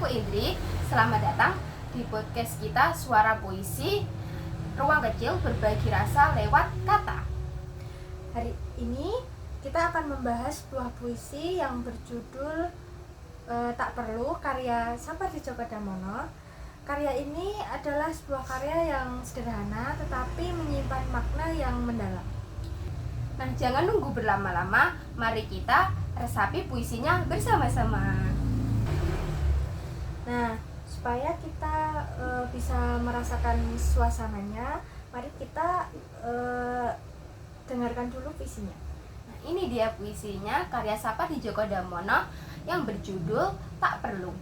Indri, selamat datang di podcast kita Suara Puisi, ruang kecil berbagi rasa lewat kata. Hari ini kita akan membahas sebuah puisi yang berjudul Tak Perlu, karya Sapardi Djoko Damono. Karya ini adalah sebuah karya yang sederhana tetapi menyimpan makna yang mendalam. Nah, jangan nunggu berlama-lama, mari kita resapi puisinya bersama-sama. Nah, supaya kita bisa merasakan suasananya, mari kita dengarkan dulu puisinya. Nah, ini dia puisinya karya Sapardi Djoko Damono yang berjudul Tak Perlu.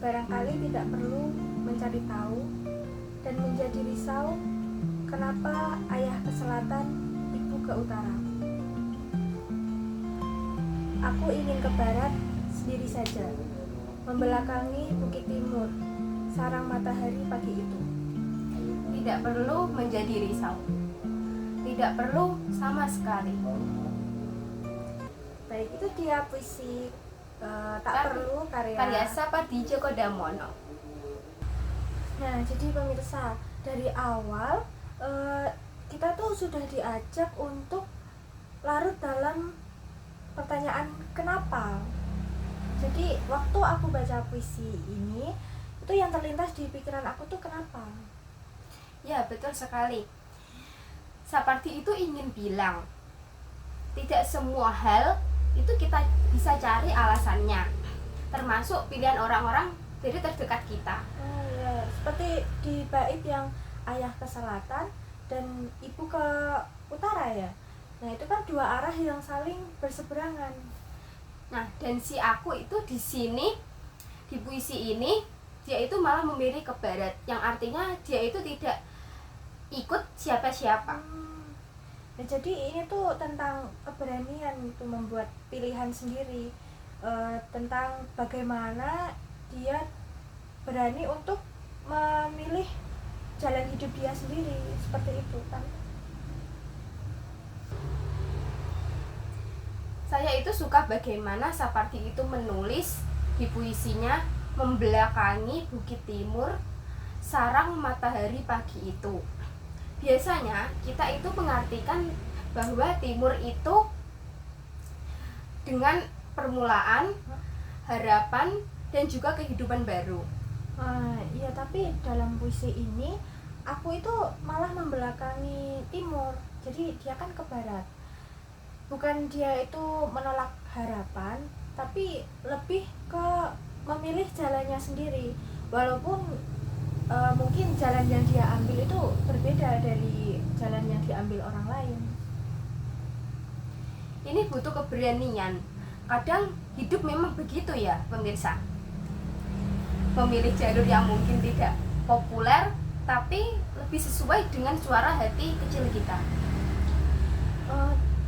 Barangkali tidak perlu mencari tahu dan menjadi risau kenapa ayah ke selatan, ibu ke utara. Aku ingin ke barat sendiri saja, membelakangi bukit timur, sarang matahari pagi itu. Tidak perlu menjadi risau, tidak perlu sama sekali. Baik, itu dia puisi Tak Perlu karya Sapardi Djoko Damono. Nah, jadi pemirsa, dari awal kita tuh sudah diajak untuk larut dalam pertanyaan kenapa. Jadi waktu aku baca puisi ini, itu yang terlintas di pikiran aku tuh kenapa. Ya, betul sekali. Sapardi itu ingin bilang, tidak semua hal itu kita bisa cari alasannya, termasuk pilihan orang-orang dari terdekat kita. Oh ya, seperti di bait yang ayah ke selatan dan ibu ke utara ya. Nah, itu kan dua arah yang saling berseberangan. Nah, dan si aku itu di sini, di puisi ini, dia itu malah memilih ke barat, yang artinya dia itu tidak ikut siapa-siapa. Nah, jadi ini tuh tentang keberanian itu membuat pilihan sendiri, tentang bagaimana dia berani untuk memilih jalan hidup dia sendiri, seperti itu kan. Saya itu suka bagaimana Sapardi itu menulis di puisinya, membelakangi bukit timur, sarang matahari pagi itu. Biasanya kita itu mengartikan bahwa timur itu dengan permulaan, harapan, dan juga kehidupan baru. Iya, tapi dalam puisi ini aku itu malah membelakangi timur. Jadi dia kan ke barat. Bukan dia itu menolak harapan, tapi lebih ke memilih jalannya sendiri. Walaupun mungkin jalan yang dia ambil itu berbeda dari jalan yang diambil orang lain. Ini butuh keberanian. Kadang hidup memang begitu ya, pemirsa. Memilih jalur yang mungkin tidak populer, tapi lebih sesuai dengan suara hati kecil kita.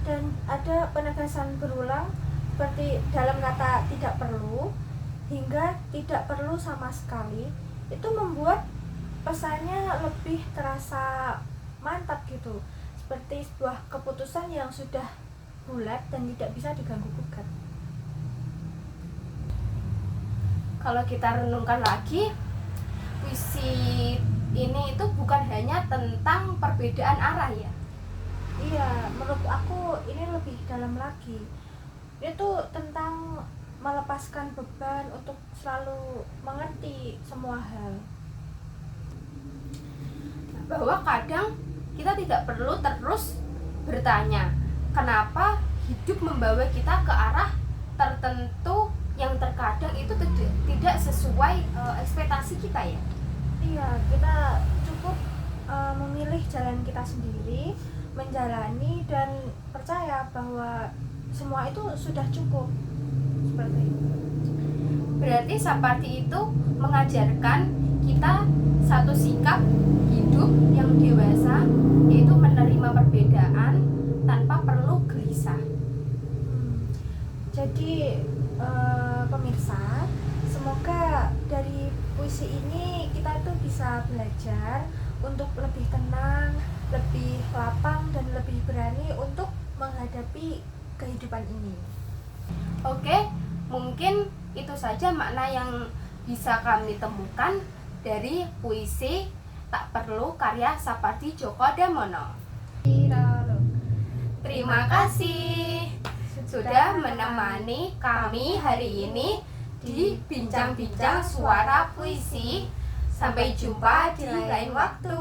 Dan ada penegasan berulang seperti dalam kata tidak perlu hingga tidak perlu sama sekali. Itu membuat pesannya lebih terasa mantap gitu, seperti sebuah keputusan yang sudah bulat dan tidak bisa diganggu gugat. Kalau kita renungkan lagi, puisi ini itu bukan hanya tentang perbedaan arah ya. Iya, menurut aku ini lebih dalam lagi. Itu tentang melepaskan beban untuk selalu mengerti semua hal. Bahwa kadang kita tidak perlu terus bertanya kenapa hidup membawa kita ke arah tertentu yang terkadang itu tidak sesuai ekspektasi kita ya. Iya, kita cukup memilih jalan kita sendiri, menjalani dan percaya bahwa semua itu sudah cukup. Seperti itu. Berarti Sapardi itu mengajarkan kita satu sikap hidup yang dewasa, yaitu menerima perbedaan tanpa perlu gelisah. Jadi pemirsa, semoga dari puisi ini kita tuh bisa belajar untuk lebih tenang, lebih lapang dan lebih berani untuk menghadapi kehidupan ini. Oke, mungkin itu saja makna yang bisa kami temukan dari puisi Tak Perlu karya Sapardi Djoko Damono. Terima kasih sudah menemani kami hari ini di Bincang-Bincang Suara Puisi. Sampai jumpa di lain waktu.